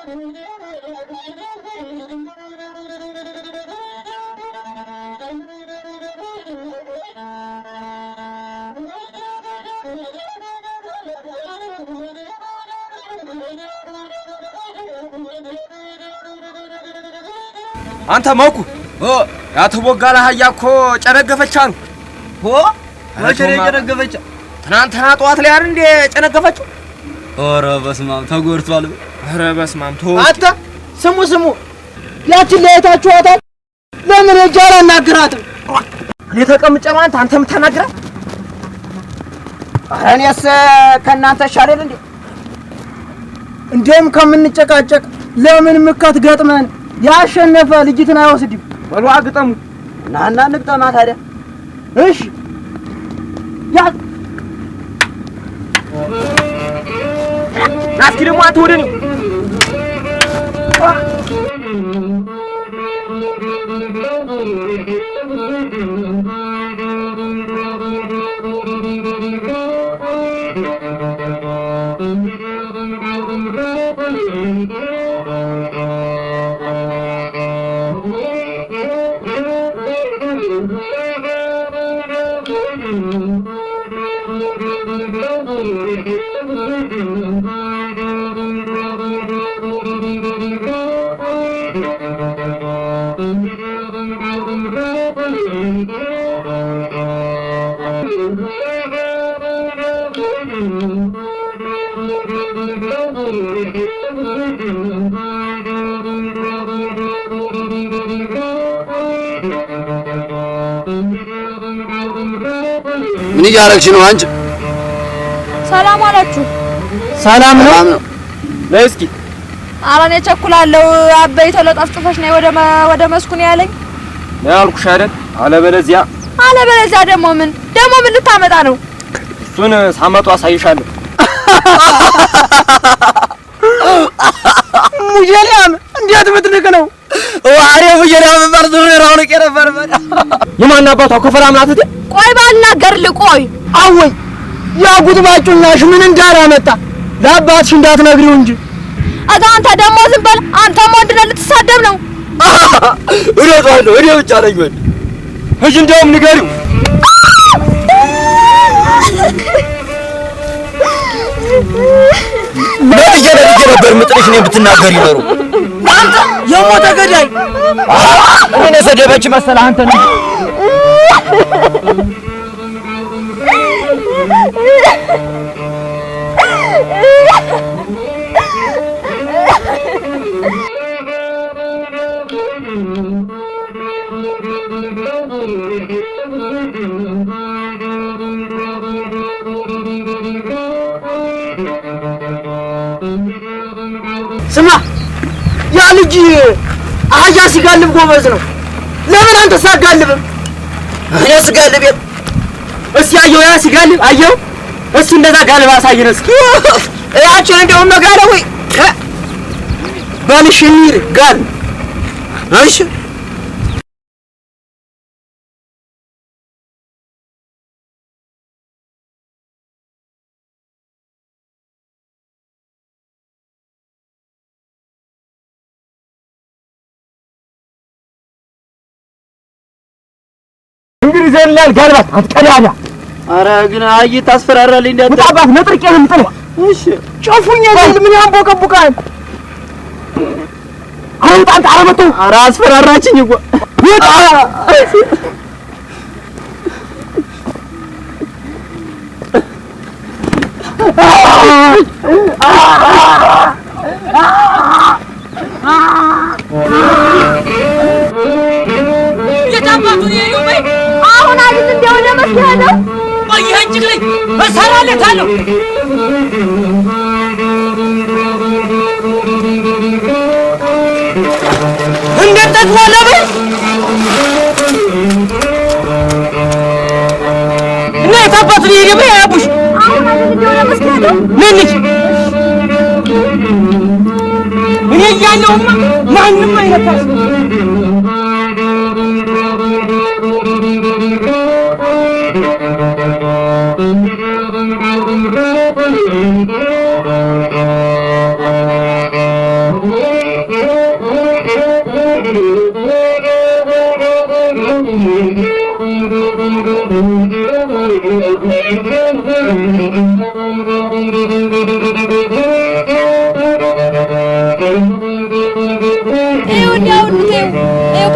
አንተ ማውኩ ያተቦጋላ ሀያኮ ጨነገፈቻ ነው መቼ ጨነገፈቻ? ትናንትና ጠዋት ላይ አይደል እንዴ ጨነገፈችው? ኧረ በስማም ተጎርቷል። ኧረ በስማም አንተ ስሙ ያችን ለየታችኋታል። ለምን እጃላ እናግራትም? እኔ ተቀምጬ ማለት አንተ የምታናግራት? ኧረ እኔስ ከእናንተ ሻለል እንዴ? እንደም ከምንጨቃጨቅ ለምን ምካት ገጥመን ያሸነፈ ልጅትን አይወስድም? ወሉ አግጠሙ ናና ንግጠማ ታዲያ። እሺ ያ ናስኪ ደግሞ አንተ ወደ እኔ ምን እያደረግሽ ነው አንቺ? ሰላም አላችሁ? ሰላም ነው። ነይ እስኪ። ኧረ እኔ እቸኩላለሁ። አበይ ተለጣፍጥፈሽ ነይ ወደ መስኩ ነው ያለኝ። ነይ አልኩሽ አይደል? አለበለዚያ ደግሞ ምን ልታመጣ ነው? እሱን ሳመጡ አሳይሻለሁ። ሙጀሊያም እንዴት ምትንቅ ነው? ዋሬ ሙጀሊያም ባርዶ ነው ከረፈር የማን አባቷ ከፈላም ናት? ቆይ ባልናገርልህ ቆይ። አወይ ያ ጉጥባጩናሽ ምን እንዳራመጣ ለአባትሽ እንዳትነግሪው እንጂ። አንተ ደግሞ ዝም በል። አንተም ወንድ ነህ ልትሳደብ ነው? እኔ ብቻ ነኝ ወንድ። እሺ እንደውም ንገሪው። ለልጄ ነበር ምጥልሽ እኔን ብትናገሪ ኖሮ። አንተ የሞተ ገዳይ እኔን የሰደበች መሰለህ አንተ ነው? ስማ ያ ልጅ አህያ ሲጋልብ ጎበዝ ነው። ለምን አንተ ሳጋልብም? እኔ ስጋልብ እስኪ አየው ያ ሲጋልብ አየው። እሱ እንደዛ ጋልብ አሳየን እስኪ። ያችን እንደውም መጋለ ወይ ባልሽ ሚር ጋል እሺ ዘላል ጋልባት አትቀዳዳ። ኧረ ግን አይ ታስፈራራልኝ እንዳት ወጣባት ነጥርቄን ምጥል። እሺ ጮፉኝ አይደል? ምን ያንቦቀቡቃል? አሁን ጣንጣ አረመጡ። ኧረ አስፈራራችኝ እኮ ወጣ። የታባቱን የዩበይ አሁን አይደል እንደው ለመስከረም ይህንጭልኝ እሰራለታለሁ። እንዴት ጠቅሟል በይ እና የታባቱን የዩበይ አያቡሽ አሁን አይደል እንደው ለመስከረም ምን ልጅ እኔ እያለሁማ ማንም አይነካስ።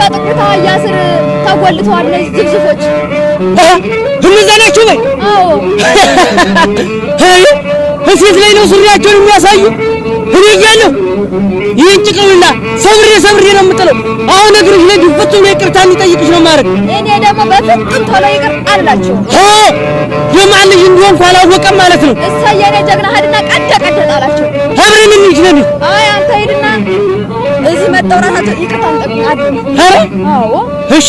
በጥቁር አህያ ስር ተጎልተዋል ዝብዝፎች። እነዛ ናቸው ወይ? አዎ እሴት ላይ ነው ሱሪያቸውን የሚያሳዩ። እኔ እያለሁ ይህን ጭቅውና ሰብሬ ነው የምጥለው። አሁን እግርሽ ላይ ድፍት ብሎ ይቅርታ እንዲጠይቅሽ ነው ማድረግ። እኔ ደግሞ በፍጥም ቶሎ ይቅር አላቸው። የማን ልጅ እንደሆንኩ አላወቀም ማለት ነው። እሰየኔ ጀግና ሄድና ቀደ ጣላቸው። አብረን እንሂድ ነን። አይ አንተ ሄድና እዚህ መጣው ራሳቸው ይቅርታ እንጠብቃለን። አዎ እሺ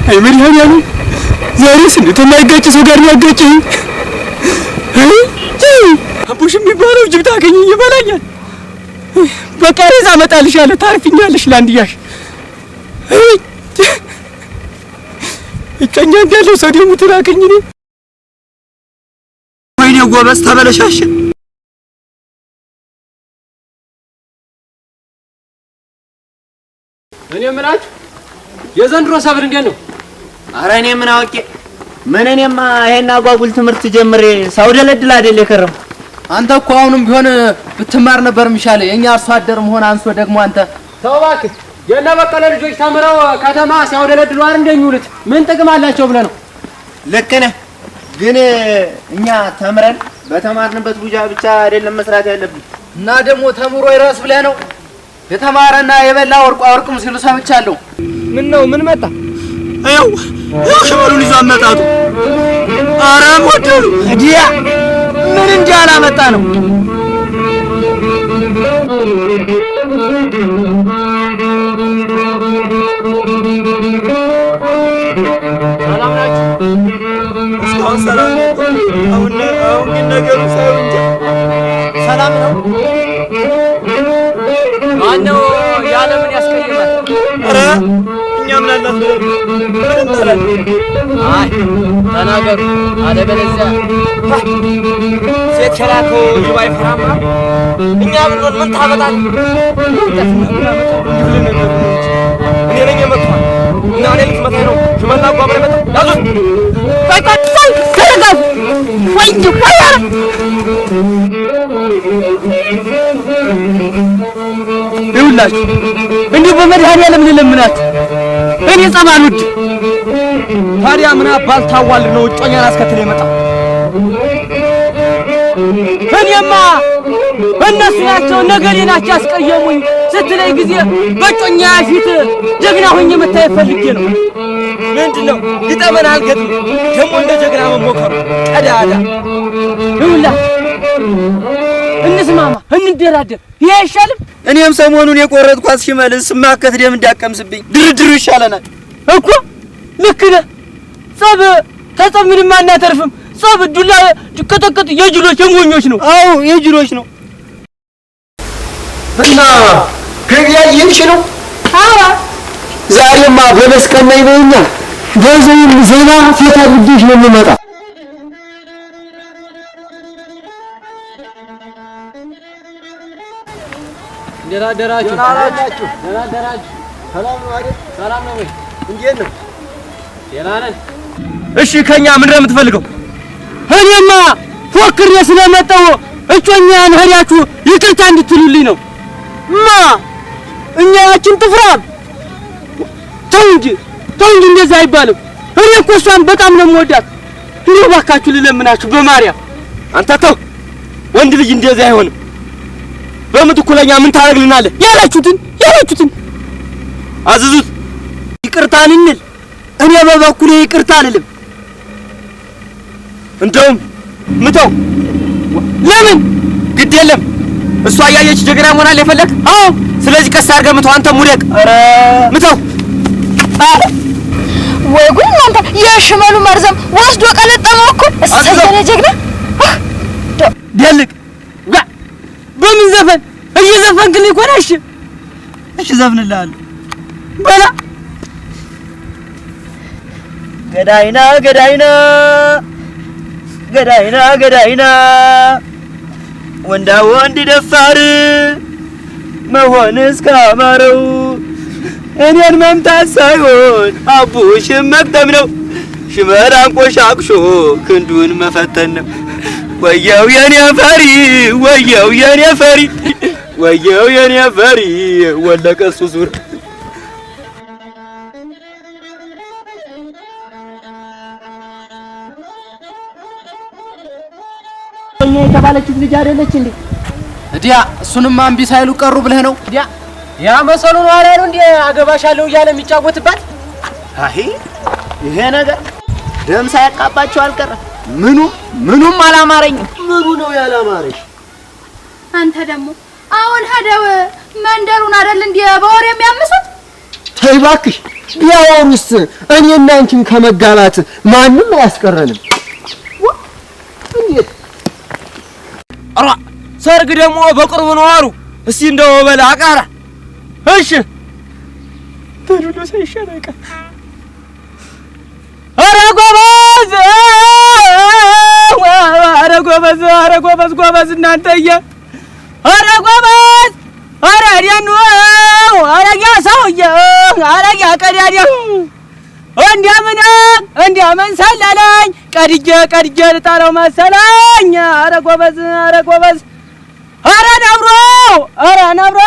አይ መድኃኒዓለም ዛሬስ እንዴት የማይጋጭ ሰው ጋር ያጋጨኝ? አቡሽ የሚባለው ጅብ ታገኘኝ ይበላኛል። በቃ ሬዛ አመጣልሻለሁ ታርፊኛለሽ ላንድያሽ። እጨኛ እንዳለው ሰው ደግሞ ትራከኝ ነው። ወይኔ ጎበዝ ተበለሻሽ። እኔ ምናችሁ የዘንድሮ ሰብር እንዴት ነው? ኧረ እኔ ምን አውቄ ምን እኔማ ይሄን አጓጉል ትምህርት ጀምሬ ሳውደለድል አይደል የከረም። አንተ እኮ አሁንም ቢሆን ብትማር ነበር የሚሻለው። የኛ አርሶ አደር መሆን አንሶ ደግሞ አንተ ተው እባክህ። የእነ በቀለ ልጆች ተምረው ከተማ ሲያውደለድሉ አይደል እንደሚውሉት? ምን ጥቅም አላቸው ብለህ ነው? ልክ ነህ። ግን እኛ ተምረን በተማርንበት ቡጃ ብቻ አይደለም መስራት ያለብን። እና ደግሞ ተምሮ ይረስ ብለህ ነው የተማረና የበላ ወርቅም ሲሉ ሰምቻለሁ። ምን ነው ምን መጣ? ያው ሽመሉን ይዞ አመጣጡ። ኧረ ሞተሉ እዲያ ምን እንጂ አላመጣ ነው። ሰላም ናችሁ? እስካሁን ሰላም ነው። አሁን ግን ነገሩ ሳይሆን እንጂ ሰላም ነው። ማነው ያለምን ያስቀይማል? ኧረ እኛ ምን አላት ምን እንጠራለን? አይ ተናገሩ፣ አለበለዚያ ሴት ሸላኮ ጅብ አይፈራማ። እኛ ብንሆን ምን ታመጣለህ? እኔ ነኝ የመጣው እና እኔ ልትመታኝ ነው። ሽመላ አጓብረ መጣ ያዙት። ፈይታል ተረጋጉ። ወይኔ ወያ ይውላችሁ እንዲሁ በመድኃኒዓለም ልለምናችሁ እኔ ጸብ አልወድም። ታዲያ ምን አባል ታዋል ነው እጮኛን አስከትለ ይመጣ? እኔማ እነሱ ናቸው ነገሌ ናቸው ያስቀየሙኝ ስትለኝ ጊዜ በጮኛ ፊት ጀግና ሆኜ መታየት ፈልጌ ነው። ምንድነው ግጠመን አልገጥም ደግሞ እንደ ጀግና መሞከሩ ቀዳዳ። ይውላችሁ እንስማማ፣ እንደራደር። ይሄ አይሻልም? እኔም ሰሞኑን የቆረጥኳት ሽመልስ ስማከት ደም እንዳቀምስብኝ ድርድሩ ይሻለናል እኮ። ልክ ነህ። ጸብ ተጸብ ምንም አናተርፍም። ጸብ ዱላ ቀጠቀጥ የጅሎች የሞኞች ነው። አዎ የጅሎች ነው። እና ገበያ ይምሽ ነው። አራ ዛሬማ በመስቀል ላይ ነውና በዘይም ዜና ፊት አድርጌሽ ነው የምመጣ። ደራደራችሁ ደራደራችሁ ደራደራችሁ። ሰላም ነው አይደል? ሰላም ነው ወይ? እንዴት ነው? ደህና ነን። እሺ ከኛ ምንድን ነው የምትፈልገው? እኔማ ፎክሬ ስለመጣሁ እጮኛን ሄዳችሁ ይቅርታ እንድትሉልኝ ነው። እኛ ያችን ጥፍራም ተው እንጂ እንደዛ አይባልም። እኔ እኮ እሷን በጣም ነው የምወዳት። እንደው እባካችሁ ልለምናችሁ በማርያም። አንተ ተው፣ ወንድ ልጅ እንደዛ አይሆንም። በምትኩ ለኛ ምን ታረግልናለህ? ያላችሁትን አዝዙት። ይቅርታ እንል። እኔ በበኩሌ ይቅርታ አልልም። እንደውም ምተው። ለምን? ግድ የለም እሷ እያየች ጀግና መሆናል የፈለግ? አዎ። ስለዚህ ቀስ አድርገህ ምተው። አንተ ሙደቅ። ኧረ ምተው። ወይ ጉድ እናንተ! የሽመሉ መርዘም ወስዶ ቀለጠመው እኮ። እሰየኔ ጀግና ደልቅ በምን ዘፈን እየዘፈንክልኝ እኮ ነው። እሺ ዘፍንልሃለሁ። በላ ገዳይና ገዳይና ገዳይና ገዳይና ወንዳ ወንድ ደፋር መሆን እስካማረው እኔን መምታት ሳይሆን አቡሽን መቅጠም ነው። ሽመል አንቆሻቅሾ ክንዱን መፈተን ነው። ወየው የኔ ፈሪ ወየው የኔ ፈሪ ወየው የኔ ፈሪ ወለቀ እሱ ዙር እኛ የተባለችው ልጅ አይደለች እንዴ? እዲያ እሱንም እምቢ ሳይሉ ቀሩ ብለህ ነው? እዲያ ያ መሰሉን ዋላ ነው እንዴ አገባሻለሁ እያለ የሚጫወትባት? አይ ይሄ ነገር ደም ሳያቃባቸው አልቀረ። ምኑም አላማረኝም። ምኑ ነው ያላማረሽ? አንተ ደግሞ አሁን ሄደው መንደሩን አይደል እንዴ በወሬ የሚያምሱት? ተይ እባክሽ፣ ቢያወሩስ እኔና አንቺን ከመጋባት ማንም አያስቀረንም። እንዴት አራ ሰርግ ደግሞ በቅርቡ ነው አሉ። እስቲ እንደው በላ አቃራ እሺ ተዱሎ ሳይሻለቀ አረ ጎበዝ አረ ጎበዝ እናንተዬ አረ ጎበዝ አረ ዲያኑ አረ ያ ሰውዬ አረ ያ ቀዳዳ እንዲያምን ሰለለኝ ቀድጄ ልጣለው መሰለኝ። አረ ጎበዝ አረ ነብሮ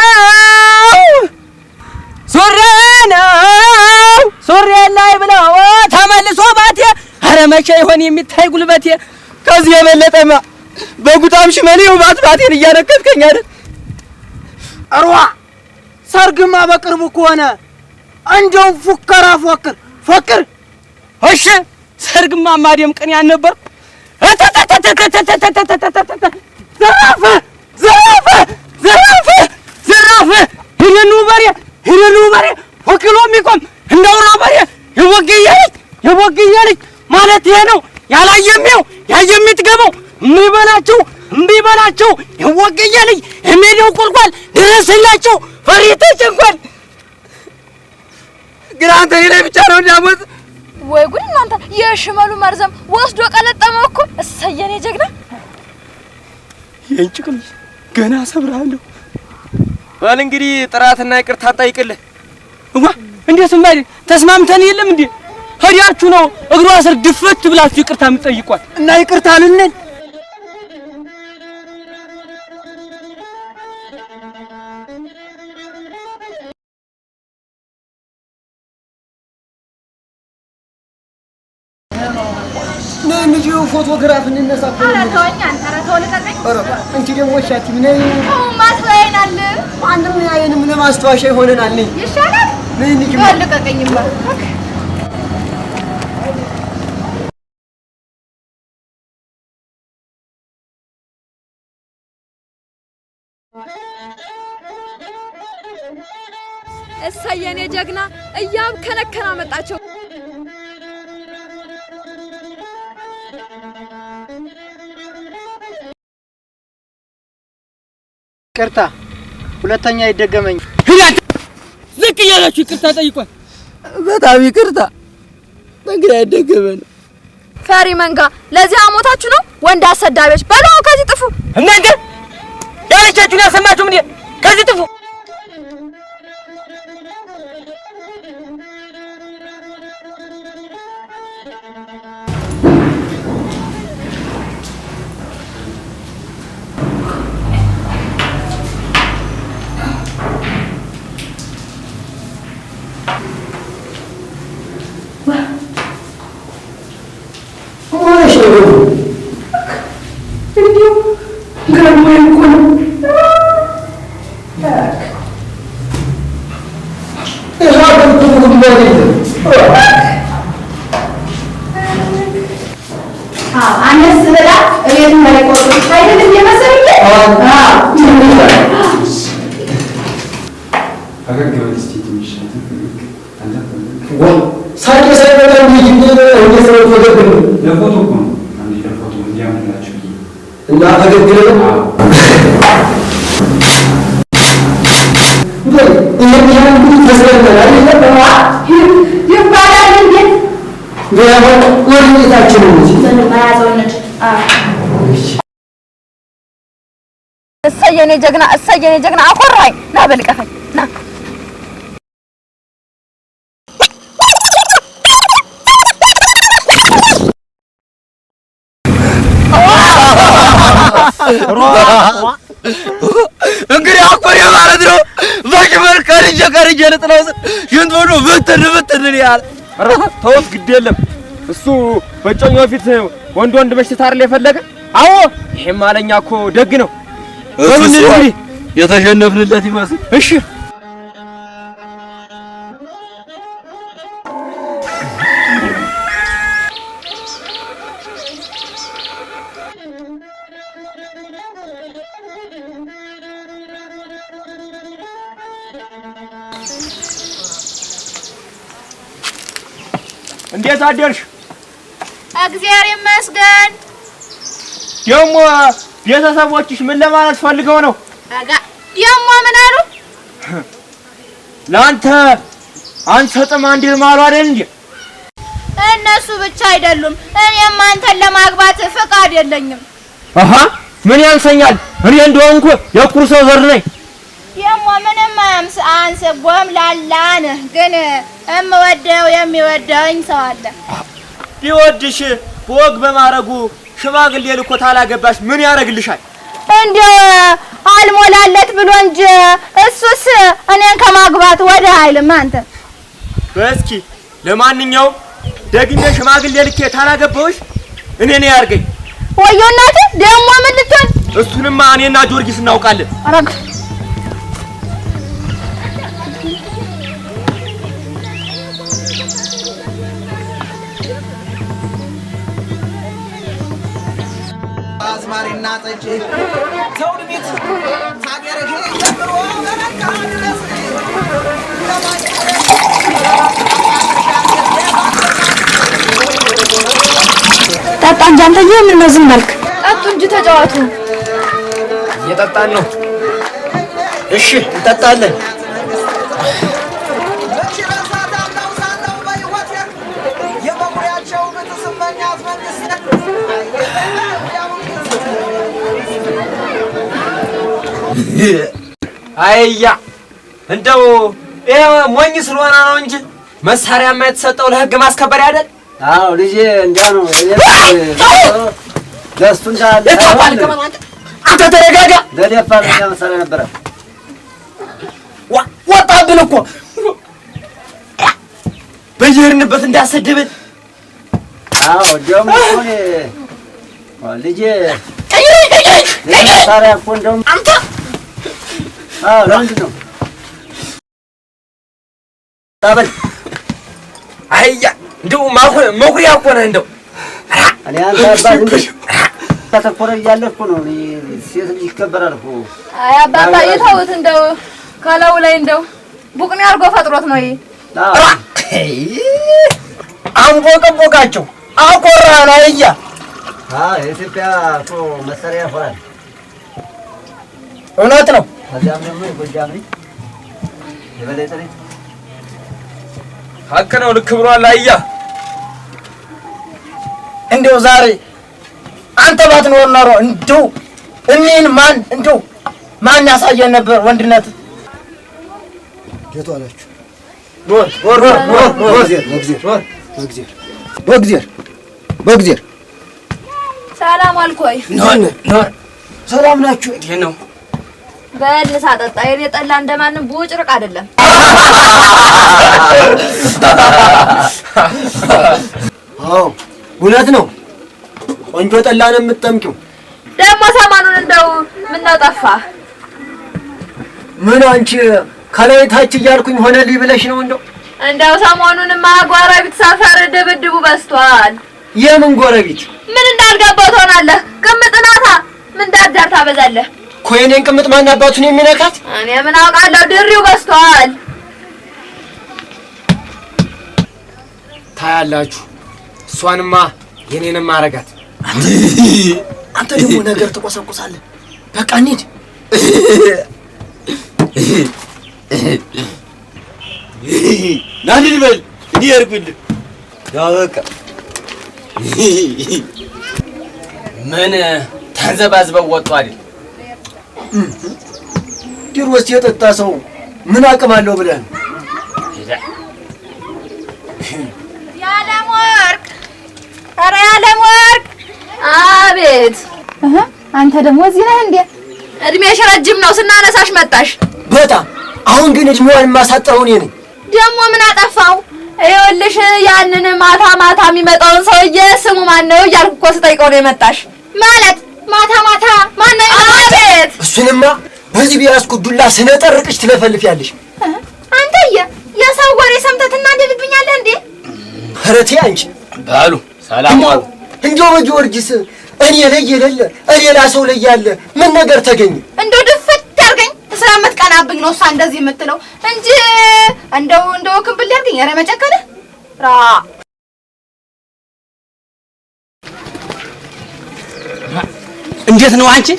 ሱሬ ላይ ብለው ተመልሶ ባቴ። አረ መቼ ይሆን የሚታይ ጉልበቴ? ከዚህ የበለጠማ በጉጣም ሽመሌው ባቴን እያነከትከኝ አይደል? አርዋ ሰርግማ በቅርቡ ከሆነ እንደው ፉከራ ፎክር። እሺ ሰርግማ ማደምቀን ያልነበር ዘራፍ ሂደኑ በሬ ወክሎ የሚቆም እንደውራ በሬ የወግየልኝ ማለት ይሄ ነው። ያላየሚው ያየሚትገበው እምቢ በላቸው የወግየልኝ የሚሄደው ቁልቋል ድረስላቸው ፈሪ ተጨንቋል። ግን አንተ ላይ ብቻ ነው እንዳሞት። ወይ ጉድ እናንተ! የሽመሉ መርዘም ወስዶ ቀለጠመው እኮ። እሰየኔ ጀግና የእንጭቅል ገና ሰብራለሁ። ባል እንግዲህ ጥራትና ይቅርታ ጠይቅልህ። እንዴት ማይ ተስማምተን የለም እንዴ? ሄዳችሁ ነው እግሯ ስር ድፍት ብላችሁ ይቅርታ የምትጠይቋት እና ይቅርታ ልንል ነይ ፎቶግራፍ እንነሳ። ኧረ ተወኝ አንተ። ኧረ ተው ልቀቀኝ። አንቺ ደግሞ ሻቲ ነይ ማስወያይናል። አንድም ያየንም ለማስተዋሻ ይሆነናል። ነይ ይሻላል። ነይ ልጅ ልቀቀኝማ። እሰየኔ ጀግና እያብከነከና መጣቸው። ይቅርታ ሁለተኛ ይደገመኝ። ዝቅ እያላችሁ ይቅርታ ጠይቋል። በጣም ይቅርታ እንግዲህ አይደገመን። ፈሪ መንጋ ለዚህ አሞታችሁ ነው ወንድ አሰዳቢዎች። በለው ከዚህ ጥፉ። እናንተ ያለቻችሁን ያሰማችሁ ምን ከዚህ ጥፉ። እሰየኔ ጀግና አኮራኝ። ና በልቀፈኝ ና እንግዲህ አቆሬ ማለት ነው በሽመል ቀርጄ ልጥለው ሽንት ወዶ ብትን ያለ ተውት፣ ግድ የለም እሱ በጮኛው ፊት ወንድ በሽታ አይደል የፈለገ? አዎ ይሄም አለኛ እኮ ደግ ነው። ወሩን እንግዲህ የተሸነፍንለት ይመስል እሺ እንዴት አደርሽ? እግዚአብሔር ይመስገን። ደግሞ ቤተሰቦችሽ ምን ለማለት ፈልገው ነው? ደግሞ ምን አሉ? ለአንተ አንሰጥም አንዲል ማሉ አይደል እንዴ? እነሱ ብቻ አይደሉም፣ እኔም አንተን ለማግባት ፈቃድ የለኝም። አሃ ምን ያንሰኛል? እኔ እንደሆንኩ የኩር ሰው ዘር ነኝ። ደግሞ ምንም አንስ ጎምላላ ነህ፣ ግን እምወደው የሚወደኝ ሰው አለ። ቢወድሽ በወግ በማረጉ ሽማግሌ ልኮ ታላገባሽ ምን ያረግልሻል? እንደው አልሞላለት ብሎ እንጂ እሱስ እኔን ከማግባት ወደ አይልም። አንተ በስኪ ለማንኛውም ደግሜ ሽማግሌ ልኬ ታላገባሽ እኔ ነኝ ያርገኝ። ወዮ እናቴ ደግሞ ምን ልትሆን? እሱንማ እኔና ጆርጊስ እናውቃለን። አረግ አዝማሪና ጠጪ ዘውድ ቤት ታገረሽ ጀምሮ በነካለስ ጠጣ እንጂ አንተዬ ምን ነው ዝም አልክ? ጠጡ እንጂ ተጫወቱ። እየጠጣን ነው። እሺ እንጠጣለን። አይያ እንደው ይሄ ሞኝ ስለሆነ ነው እንጂ መሳሪያማ የተሰጠው ለህግ ማስከበሪያ አይደል? አዎ ልጄ እንዲያ ነው። ለእሱ እንዳለ አንተ ተረጋጋ። ለደፋ ነው መሳሪያ ነበረ። ወጣብን እኮ በየሄድንበት እንዳሰደብን። አዎ ደግሞ ልጄ መሳሪያ እኮ እንደውም አንተ ለምንድን ነው ታበል? አይያ እንደው መኩሪያ እኮ ነህ። እንደው እኔ አንተ አባት እንግዲህ ተተኮረ እያለ እኮ ነው ሴት ልጅ ይከበራል እኮ። አይ አባባ ይተውት፣ እንደው ከለው ላይ እንደው ቡቅኔ አድርጎ ፈጥሮት ነው። አንቦቀቦቃቸው አኮራን። አይያ የኢትዮጵያ እኮ መሳሪያ ያፈራል። እውነት ነው። ከዚያም ደግሞ የጎጃም ልጅ የበለጠ ልጅ ሀቅ ነው። ልክ ብሏል። አይያ እንደው ዛሬ አንተ ባትኖር ኖሮ እንደው እኔን ማን ያሳየን ነበር ወንድነት? የቱ አላችሁ? በእግዚአብሔር ሰላም አልኮይ ሰላም ናችሁ? ይሄ ነው በልሳ ጠጣ። የኔ ጠላ እንደማንም ቡጭርቅ አይደለም። አዎ እውነት ነው። ቆንጆ ጠላ ነው የምትጠምቂው። ደግሞ ሰማኑን እንደው ምን ነው ጠፋ? ምን አንቺ ከላይ ታች እያልኩኝ ሆነልኝ ብለሽ ነው? እንደው ሰሞኑንማ ጎረቤት ሰፈር ድብድቡ በዝቷል። የምን ጎረቤት? ምን እንዳልገባው ትሆናለህ? ቅምጥ ናታ። ምን ዳርዳር ታበዛለህ? እኮ የኔን ቅምጥ ማን አባቱን የሚነካት? እኔ ምን አውቃለሁ? ድሪው በዝቷል። ታያላችሁ። እሷንማ የኔንም አረጋት። አንተ ደግሞ ነገር ትቆሰቁሳለህ። በቃ እንሂድ። ናንድ በል እንዲህ ያርጉልህ። ያው በቃ ምን ተንዘባዝበው ወጡ አይደል? ድሮስ የጠጣ ሰው ምን አቅም አለው ብለህ ነው? የዓለም ወርቅ፣ ኧረ የዓለም ወርቅ! አቤት አንተ ደግሞ እዚህ ነህ እንዴ? እድሜሽ ረጅም ነው ስናነሳሽ መጣሽ። በጣም አሁን ግን እድሜዋን የማሳጠረው እኔ ነኝ። ደግሞ ምን አጠፋው? ይኸውልሽ ያንን ማታ ማታ የሚመጣውን ሰውዬ ስሙ ማን ነው እያልኩ እኮ ስጠይቀው ነው የመጣሽ። ማለት ማታ ማታ ማን ነው? አቤት። እሱንማ በዚህ ቢያስኩ ዱላ ስነጠርቅሽ ትለፈልፊያለሽ። አንተዬ የሰው ወሬ ሰምተህ ትናደድብኛለህ እንዴ? ኧረ ተይ አንቺ። ባሉ ሰላም ዋሉ። እንደው በጊዮርጊስ እኔ ላይ የሌለ ሌላ ሰው ላይ ያለ ምን ነገር ተገኘ? እንደው ድፍት ያርገኝ ስለምትቀናብኝ ነው እሷ እንደዚህ የምትለው እንጂ እንደው ክብል ያርገኝ። ኧረ መጨከለ ራ እንዴት ነው አንቺ?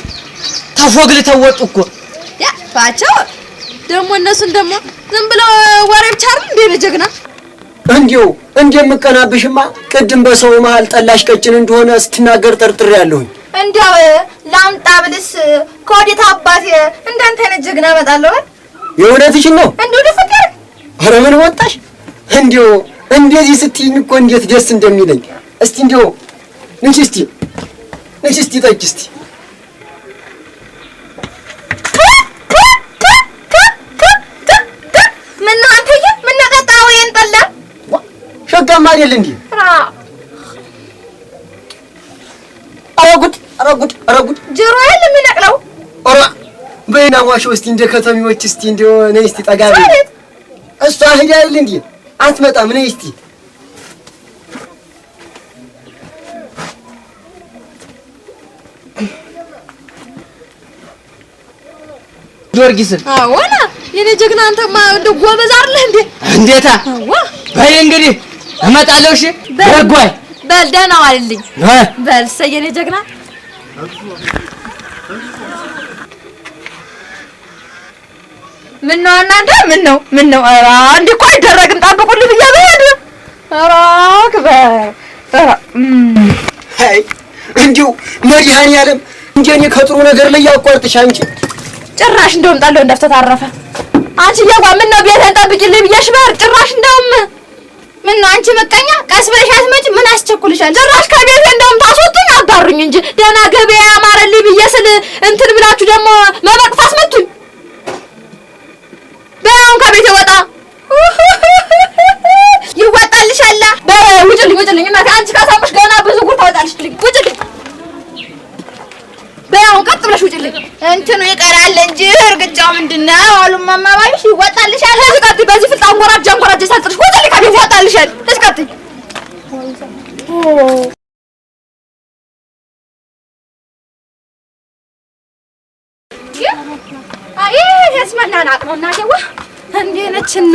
ተፎግል ተወጡ እኮ ያ ባቸው ደግሞ እነሱን ደግሞ ዝም ብለው ወሬ ብቻ አይደል እንዴ ለጀግና እንዲው እንደምቀናብሽማ ቅድም በሰው መሃል ጠላሽ ቀጭን እንደሆነ ስትናገር ጠርጥሬያለሁኝ። እንዲያው ላምጣ ብልስ ከወዴት አባቴ እንዳንተ አይነት ጀግና እመጣለሁ? የእውነትሽን ነው? እንደው ደፈቀር ኧረ ምን ወጣሽ? እንዲው እንደዚህ ስትይኝ እኮ እንዴት ደስ እንደሚለኝ። እስቲ እንዲው እንቺ እስቲ ጠጪ እስቲ። ምነው አንተዬ ምን ነጠጣው? ይሄን ጠላ ሸጋማ አይደል እንዴ? ኧረ ጉድ ጆሮ ያለ የሚነቅለው ኧረ በይና ዋሽ እስቲ እንደ ከተሚዎች እስቲ እንደው ነይ እስቲ ጠጋ በይ። እሷ ሄዳ አይደል እንዴ? አትመጣም። ነይ እስቲ ጊዮርጊስን አዎና የኔ ጀግና አንተማ እንደው ጎበዝ አይደለህ እንዴ? እንዴታ በይ እንግዲህ እመጣለሁ። እሺ በጓይ በል ደህና ዋልልኝ። በል ሰየኔ ጀግና ምነው እናንተ ምነው ኧረ እንዲህ እኮ አይደረግም። ጠብቁልኝ ብያለሁ። ኧረ ክበር አይ እንዲሁ መድኃኒዓለም እንደኔ ከጥሩ ነገር ላይ ያቋርጥሽ አንቺ። ጭራሽ እንደውም ጣለው እንደፍተታረፈ አንቺ እያጓ ምነው ቤተን ጠብቂልኝ ብዬሽ በር ጭራሽ እንደውም ምነው አንቺ መቀኛ ቀስ ብለሽ አትመጪ? ምን አስቸኩልሻል? ጭራሽ ከቤቴ እንደውም ታስወጡኝ አባሩኝ እንጂ ደህና ገበያ ያማረልኝ ብዬ ስል እንትን ብላችሁ ደግሞ መበቅፋ አስመቱኝ። በያውን ከቤቴ ወጣ ይወጣልሻል። ውጭልኝ እናቴ አንቺ ካሳምሽ ገና ብዙ ጉር ታወጣልሽልኝ። ውጭልኝ በያውን ቀጥ ብለሽ ውጭልኝ። እንትኑ ይቀራል እንጂ እርግጫው ምንድነው አሉ እማማ ባይሽ ይወጣልሻል። እስከት በዚህ ፍልጣ አንጎራጀ ሳጥርሽ ውጭልኝ ከቤቴ ይወጣልሻል። እስከት አይ ያስመናናቅ ነው እናቴዋ እንዴ ነችና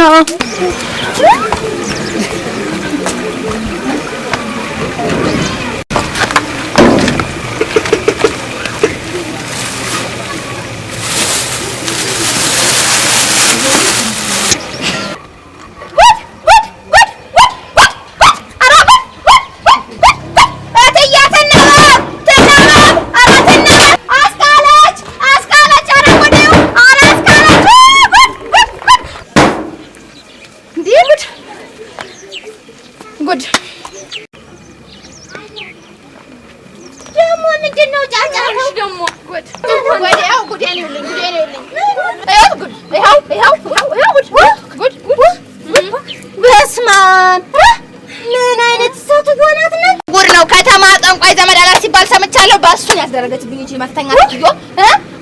ምን አይነት ሰው ትሆናት ነው? ጉድ ነው። ከተማ ጠንቋይ ዘመድ አላት ሲባል ሰምቻለሁ። ባሱን ያስደረገችብኝ እቺ መተኛ ትዮ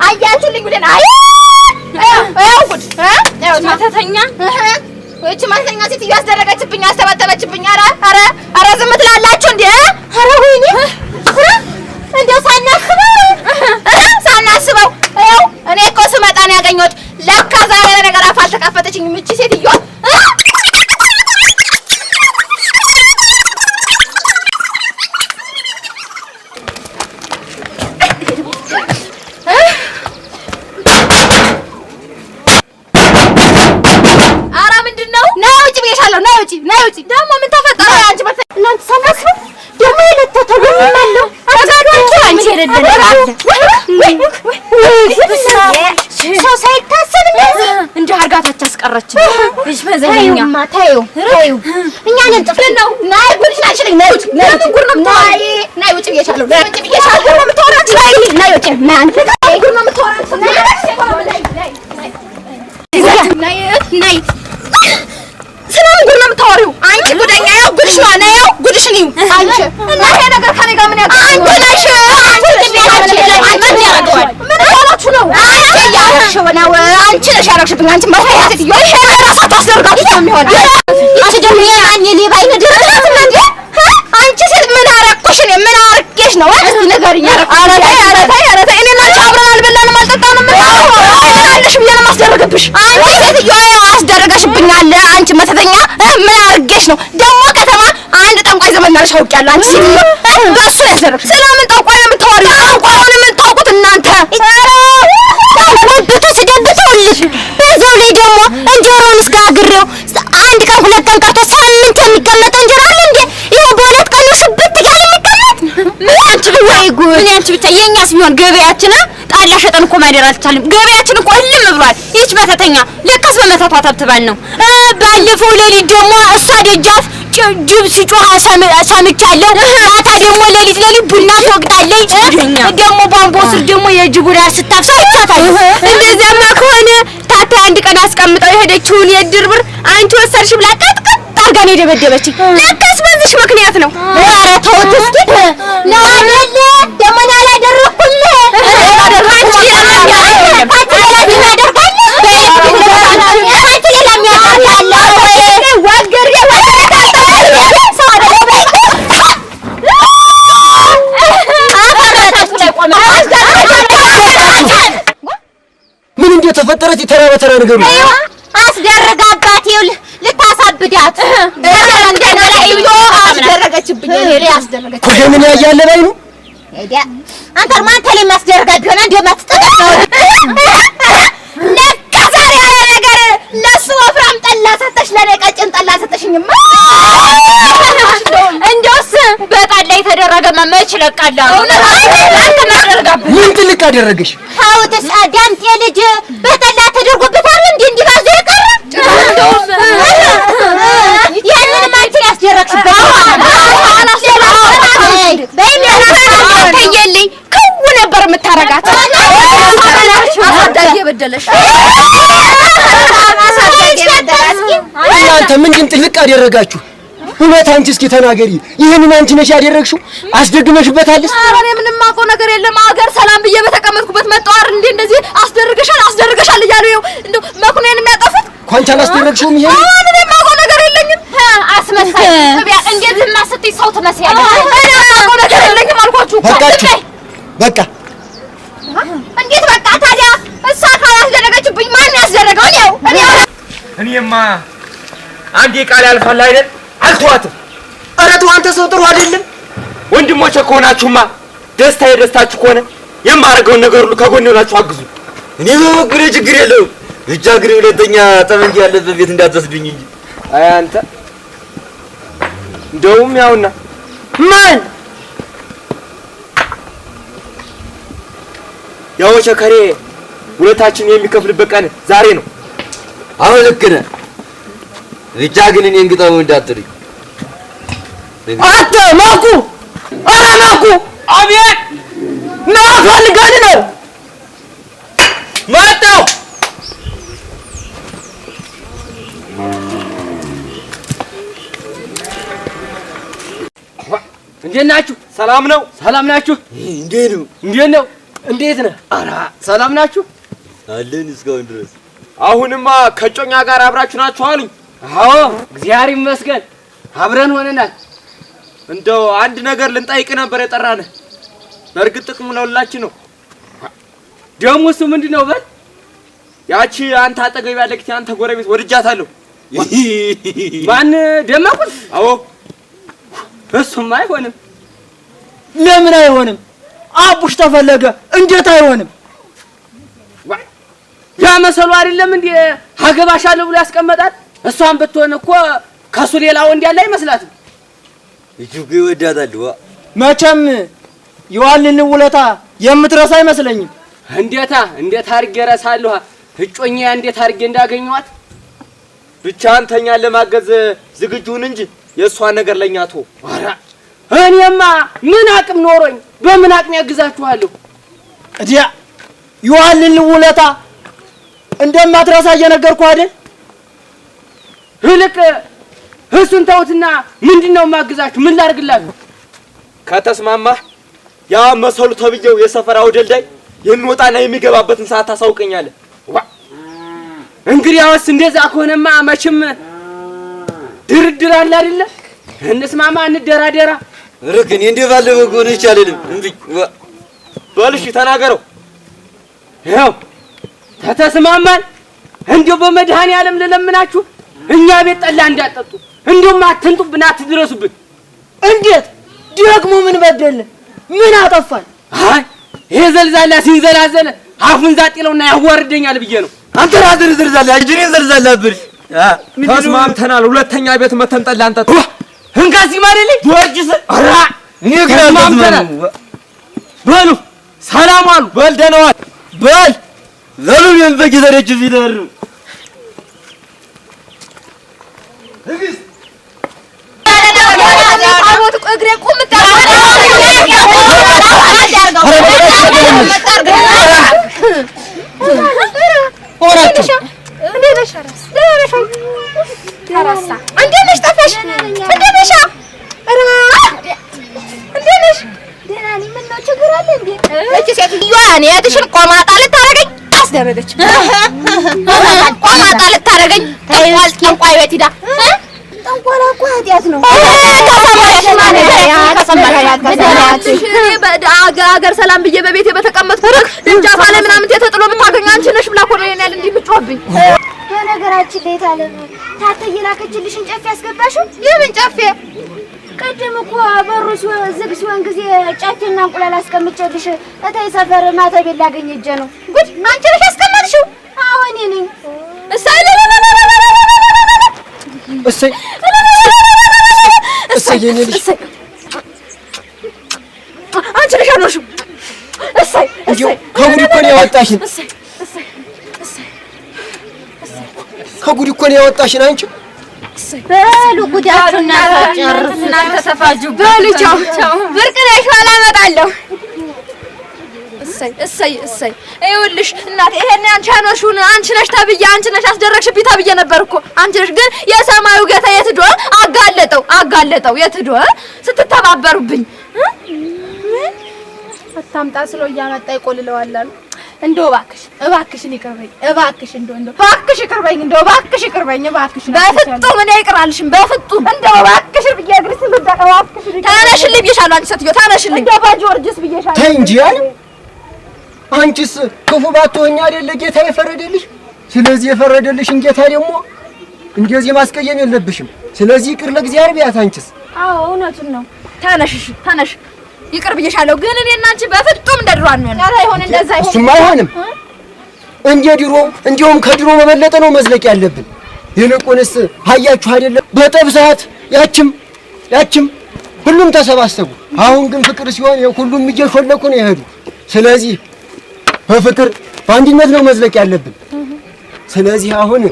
አያችሁልኝ ጉድ ነው። አይ ጉድ ማተተኛ እቺ ማተተኛ ሴትዮ ያስደረገችብኝ አስተባተበችብኝ። ኧረ ዝም ትላላችሁ እንዴ? ኧረ ወይኔ እንደው ሳናስበው እኔ እኮ ስመጣ ነው ያገኘሁት። ለካ ዛሬ ነገር አፍ አልተከፈተችኝም እቺ ሴትዮ። ኧረ ምንድን ነው? ነይ ውጪ ብዬሻለሁ። ነይ ውጪ። ደግሞ ምን ተፈጠረ? አንቺ እናንተ ሳናስበው ደግሞ የለተተገኛለሁ አንቺ የሌለን ሰው ሳይታሰብ እንደ አርጋታች አስቀረችን። እሺ መዘኛ ታዩ እኛ ነን ጥፍል ነው። ናይ ጉድሽ ናችልኝ። ናይ ጉድ ነው። ናይ ውጪ ብዬሻለሁ። ናይ ውጪ ብዬሻለሁ። ነው የምትወራች። ናይ ውጪ ስለምን ጉድ ነው የምታወሪው? አንቺ ጉደኛ ያው ጉድሽ ነው ነው ጉድሽ ነው አንቺ እና ይሄ ነገር ከኔ ጋር ምን ያደርጋል? አንቺ ነሽ አንቺ ያደርጋል ምን ያላችሁ ነው? አንቺ ያረግሽው ነው አንቺ ነሽ ያረግሽብኝ። አንቺ ማታያት ይሄ ራሷ ታስደርጋችሁ ነው የሚሆን። አንቺ ደግሞ ያኔ ሌባ ይነድርላት እንዴ? አንቺ ሴት ምን አረኩሽ? እኔ ምን አርቄሽ ነው? እስቲ ንገሪኝ። ኧረ ተይ እኔ እና አንቺ አብረን አልበላንም አልጠጣንም። ምን አለሽ ብዬሽ ነው የማስደርግብሽ? አንቺ ሴትዮ አስደረገሽብኛል። አንቺ መተተኛ ምን አርጌሽ ነው ደግሞ? ከተማ አንድ ጠንቋይ ዘመን ማለሽ አውቄያለሁ። አንቺ ሴትዮ በእሱ ነው ያስደረግሽ። ስለምን ጠንቋይ ነው የምታወሪው? ጠንቋዩን የምታውቁት እናንተ ወብቱ ስደብተውልሽ፣ በዛው ላይ ደግሞ እንጀራውን እስጋግሬው አንድ ቀን ሁለት ቀን ቀርቶ ሳምንት የሚቀመጥ እንጀራ አለ እንዴ? ይሄው በሁለት ቀን ሽብት እያለ የሚቀመጥ ምን አንቺ ወይ ጉድ! ምን አንቺ ብቻ የኛስ ቢሆን ገበያችን ጣላ ሸጠን እኮ ማደር አልቻልንም። ገበያችን እኮ እልም ብሏል። ይህች መተተኛ ለካስ በመተቷ ተብትባል ነው። ባለፈው ሌሊት ደግሞ እሷ ደጃፍ ጅብ ሲጮህ ሰምቻለሁ። ማታ ደግሞ ሌሊት ቡና ትወቅጣለች። ደግሞ ቧንቧ ስር ደግሞ የጅብ ራስ ስታፍሳ አይቻታለሁ። እንደዚያማ ከሆነ ታታ አንድ ቀን አስቀምጠው የሄደችውን የእድር ብር አንቺ ወሰድሽ ብላ ቀጥቅጥ አድርጋ ነው የደበደበችኝ። ለካስ በዚህሽ ምክንያት ነው። ኧረ ተውት እስኪ ነው አይደለ? ደግሞ እኔ አላደረኩልህ ምን እንደተፈጠረ ተራ በተራ ነገሩ አስደረጋባት። ይኸውልህ ልታሳብዳት እንደና ለኢዮ አስደረገችብኝ። እኔ ላይ አስደረገች። ኮደምን ያያለ ላይ ነው አንተ ማን ተለ ማስደረጋት ቢሆን እንደማትጠቀው ለካ ዛሬ ያለ ነገር ለሱ ወፍራም ጠላ ሰጠሽ፣ ለኔ ቀጭን ጠላ ሰጠሽኝማ። እንደውስ በጠላ የተደረገማ መች ለቃላ አንተ ማስደረጋብኝ ምን ትልቅ አደረገሽ? ሀውትስ ዳምጤ ልጅ በጠላ ተደርጎበታል እንዴ? እንዲባዘ የቀረ ያንን ማንቺ ያስደረግሽበት ተየልኝ ከው ነበር የምታረጋት አሳዳጊ የበደለሽ እናንተ ምንድን ጥልቅ አደረጋችሁ? እውነት አንቺ እስኪ ተናገሪ። ይሄንን አንቺ ነሽ ያደረግሽው? አስደግመሽበታልስ? ኧረ እኔ ምንም የማውቀው ነገር የለም። አገር ሰላም ብዬ በተቀመጥኩበት መጣሁ አይደል እንዴ? እንደዚህ አስደርገሻል እያሉ ይኸው እንደው መኩኔን የሚያጠፉት ኳንቻ አላስደረግሽውም? ይሄ እኔ የማውቀው ነገር የለኝም። አስመሳይ ተቢያ እንደዚህ ማስተይ ሰው ትመስያለሽ። እኔ የማውቀው ነገር የለኝም አልኳችሁ እኮ። በቃ እንዴት በቃ ታዲያ? እሷ ካላስደረገችብኝ ማን ያስደረገው? እኔማ አንዴ ቃል ያልፋል አይደል? አልተዋትም። ኧረ ተው አንተ ሰው ጥሩ አይደለም። ወንድሞቼ ከሆናችሁማ ደስታዬ ደስታችሁ ከሆነ የማደርገውን ነገር ሁሉ ከጎኔ ሆናችሁ አግዙ። እኔ በበኩሌ ችግር የለውም። ብቻ ግን ሁለተኛ ጠመንጃ ያለበት ቤት እንዳትወስዱኝ እንጂ። አይ አንተ እንደውም ያውና ማን ያው ቸከሬ ሁለታችን የሚከፍልበት ቀን ዛሬ ነው። አሁን ልክ ነህ። ብቻ ግን እኔን ግጠሙ እንዳትሉኝ። አንተ ማኩ! ኧረ ማኩ! አቤት ና ፈልገን ነው መጣሁ። እንዴት ናችሁ? ሰላም ነው? ሰላም ናችሁ? እንዴት ነው? እንዴት ነው? እንዴት ነህ? ኧረ ሰላም ናችሁ? አለን እስካሁን ድረስ። አሁንማ ከጮኛ ጋር አብራችሁ ናችሁ አሉኝ። አዎ እግዚአብሔር ይመስገን አብረን ሆነናል። እንደው አንድ ነገር ልንጠይቅ ነበር የጠራንህ። በእርግጥ ጥቅሙ ለሁላችን ነው። ደግሞ እሱ ምንድን ነው በል? ያቺ አንተ አጠገብ ያለች አንተ ጎረቤት ወድጃታለሁ። ማን ደመቁን? አዎ እሱማ አይሆንም። ለምን አይሆንም? አቡሽ ተፈለገ እንዴት አይሆንም? ያ መሰሉ አይደለም እንዴ አገባሻለሁ ብሎ ያስቀመጣት? እሷን ብትሆን እኮ ከሱ ሌላ ወንድ ያለ አይመስላትም። እጅግ ይወዳታል። መቼም የዋልን ውለታ የምትረሳ አይመስለኝም። እንዴት አድርጌ እረሳለሁ? እጮኛ እንዴት አድርጌ እንዳገኘኋት ብቻ አንተኛን ለማገዝ ዝግጁን እንጂ የእሷን ነገር ለኛ ተው። ኧረ እኔማ ምን አቅም ኖሮኝ በምን አቅም ያግዛችኋለሁ? እዲያ ይዋልን ውለታ እንደማትረሳ እየነገርኩህ አይደል? ይልቅ እሱን ተውትና ምንድነው ማግዛችሁ? ምን ላድርግላችሁ? ከተስማማህ ያ መሰሉ ተብዬው የሰፈራ አውደልዳይ የሚወጣና የሚገባበትን ሰዓት ታሳውቀኛለህ። እንግዲህ አወስ እንደዛ ከሆነማ መቼም ድርድር አለ አይደለ? እንስማማ እንደራደራ። ረግን እንደ ባለፈው ጎን ይቻላልም እንዴ? በልሽ ተናገረው። ያው ተተስማማን እንዴው በመድኃኔዓለም ለለምናችሁ እኛ ቤት ጠላ እንዳጠጡ እንዴውም አትንጡብን፣ አትድረሱብን። እንዴት ደግሞ ምን በደለ? ምን አጠፋን? አይ ይሄ ዘልዛላ ሲንዘላዘለ አፉን ዛጤለውና ያዋርደኛል ብዬ ነው። አንተ ራስህ ዘልዛላ እጅኔ ዘልዛላ ብርሽ ተስማምተናል። ሁለተኛ ቤት መተን ጠላ አንጠጡ። እንካሲ ማለልኝ ወርጅስ አራ እኔ ተስማምተናል። በሉ ሰላም አሉ። በል ደህና ዋል። በል ዘሉን በጊዜረጅ ቢደር እግሬ ቁም ቆማጣ ልታረገኝ አስደረገች። ቆማጣ ልታረገኝ ጠንቋይ ቤት ሂዳ ጠንቋላ እኮ ኃጢአት ነው። አገር ሰላም ብዬ በቤቴ በተቀመጥኩ እንጃፋ ላይ ምናምን ተጥሎ ብታገኝ አንቺ ነሽ ብላ እኮ ነው ይሄን ያህል እንዲህ የምትጮህብኝ። በነገራችን ላይ ታለም ታተይ ላከችልሽን ጨፌ ያስገባሽው? የምን ጨፌ? ቅድም እኮ በሩ ዝግ ሲሆን ጊዜ ጨፌና እንቁላል አስቀምጬልሽ እተይ ሰፈር ማተቤ ላገኝ እጄ ነው። ጉድ! አንቺ ነሽ ያስቀመጥሽው? አዎ እኔ ነኝ። እሰይ እሰይ እሰይ የኔ ልጅ አንቺ ነሽ ያኖርሽው። እሰይ እሰይ ከጉድ እኮ ነው ያወጣሽን። ከጉድ እኮ ነው ያወጣሽን አንቺ። በሉ ጉዳችሁና ጨርሱ። እናንተ ተፋጁ። በሉ ቻው ቻው። ብርቅ ነሽ ኋላ እመጣለሁ። እሰይ እሰይ እሰይ። ይኸውልሽ እናቴ ይሄን አንቺ ያኖርሽውን አንቺ ነሽ ተብዬ አንቺ ነሽ አስደረግሽብኝ ተብዬ ነበር እኮ። አንቺ ነሽ ግን የሰማዩ ጌታ የት ሄዶ አጋለጠው የት ሄዶ ስትተባበሩብኝ። ምን አታምጣ ስለው እያመጣ ይቆልለዋል አሉ። እንደው እባክሽን ይቅርበኝ፣ እባክሽ ይቅርበኝ፣ እባክሽ ይቅርበኝ። በፍጡም እኔ አይቅራልሽም፣ በፍጡም እንደው እባክሽ ብዬሽ እግርሽ ልደቅ። እባክሽ ተነሽልኝ ብዬሻለሁ። አንቺ ሴትዮ ተነሽልኝ። እንደው በጆርጅስ ብዬሻለሁ። ተይ እንጂ አንቺስ ክፉ ባትሆኝ አይደለ ጌታ የፈረደልሽ? ስለዚህ የፈረደልሽን ጌታ ደግሞ እንደዚህ ማስቀየም የለብሽም። ስለዚህ ይቅር ለእግዚአብሔር ቢያት። አንቺስ? አዎ እውነቱን ነው። ተነሽ ይቅር ብዬሻለሁ። ግን እኔና አንቺ በፍጡም እንደ ድሮ አንሆንም። ኧረ አይሆን፣ እንደዛ አይሆን። እሱማ አይሆንም። እንደ ድሮ እንዲያውም ከድሮ በበለጠ ነው መዝለቅ ያለብን። ይልቁንስ አያችሁ አይደለም በጠብ ሰዓት ያችም ሁሉም ተሰባሰቡ። አሁን ግን ፍቅር ሲሆን ሁሉም እየሾለኩ ነው የሄዱ። ስለዚህ በፍቅር በአንድነት ነው መዝለቅ ያለብን። ስለዚህ አሁን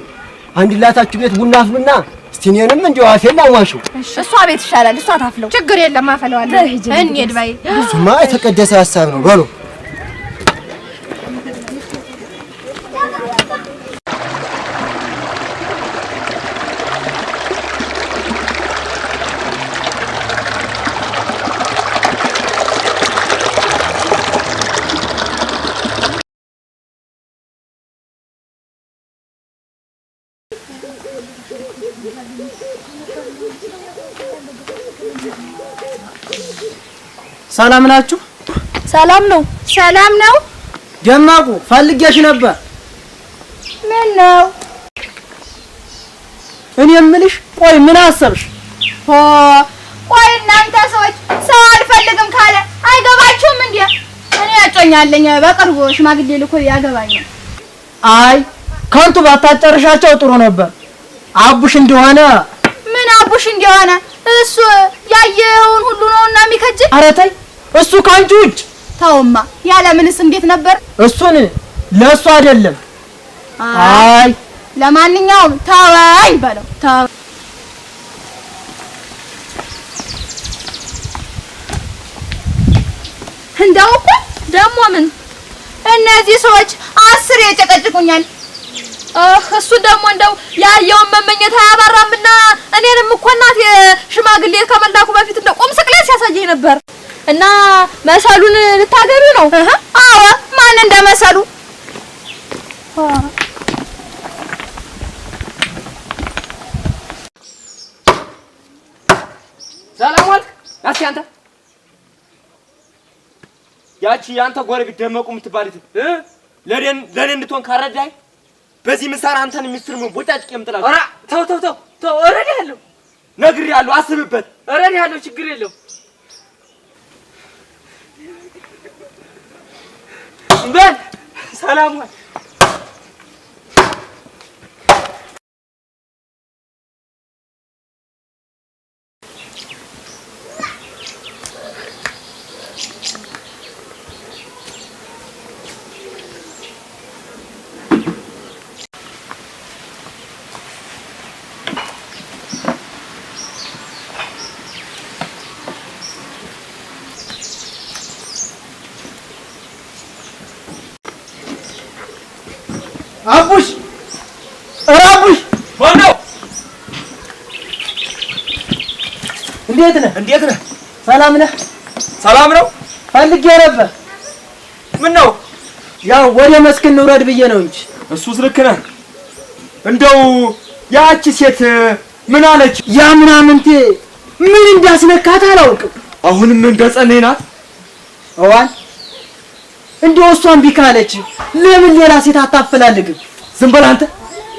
አንድላታችሁ ቤት ቡና አፍሉና እስቲ እኔንም እንደው አፌን ላሟሽው። እሷ ቤት ይሻላል፣ እሷ ታፍለው። ችግር የለም አፈለዋለሁ። እንሂድ በይ። እሱማ የተቀደሰ ሀሳብ ነው። በሉ ሰላም ናችሁ? ሰላም ነው። ደማቁ ፈልጌሽ ነበር። ምን ነው? እኔ የምልሽ ቆይ ምን አሰብሽ? ቆይ እናንተ ሰዎች ሰው አልፈልግም ካለ አይገባችሁም እንዴ? እኔ ያጮኛለኝ በቅርቡ ሽማግሌ ልኮ ያገባኛል። አይ ከንቱ ባታጨርሻቸው ጥሩ ነበር። አቡሽ እንደሆነ ምን አቡሽ እንደሆነ እሱ ያየውን ሁሉ ነውና የሚከጅል። ኧረ ተይ እሱ ካንቺ ውጭ ተውማ። ያለ ምንስ እንዴት ነበር? እሱን ለእሱ አይደለም። አይ ለማንኛውም ተወኝ በለው። እንደው እኮ ደግሞ ምን እነዚህ ሰዎች 10 ይጨቀጭቁኛል። እሱ ደግሞ እንደው ያየውን መመኘት አያባራምና እኔንም እኮ እናቴ ሽማግሌ ከመላኩ በፊት እንደው ቁም ስቅለት ሲያሳየኝ ነበር። እና መሰሉን ልታገቢ ነው? አዎ ማን እንደመሰሉ ሰላም ዋልክ። ያቺ አንተ ያቺ አንተ ጎረቤት ደመቁ የምትባልት ለኔ እንድትሆን ካረዳይ በዚህ ምሳር አንተን ሚስትር ምን ቦጫጭቅ የምጥላው። ኧረ ተው እረዳለሁ፣ ነግሬሃለሁ፣ አስብበት። እረዳለሁ፣ ችግር የለው። በል ሰላም ዋል። አቡሽ አቡሽ ማነው? እንዴት ነህ? ሰላም ነህ? ሰላም ነው። ፈልጌ ነበር። ምን ነው? ያው ወደ መስክ እንውረድ ብዬ ነው እንጂ። እሱስ ልክ ነህ። እንደው ያቺ ሴት ምን አለች? ያ ምናምንቴ ምን እንዳስነካት አላውቅም። አሁንም እንደጸነይ ናት። አዋል እንደው እሷን ቢካለች ለምን ሌላ ሴት አታፈላልግም? ዝም በል አንተ።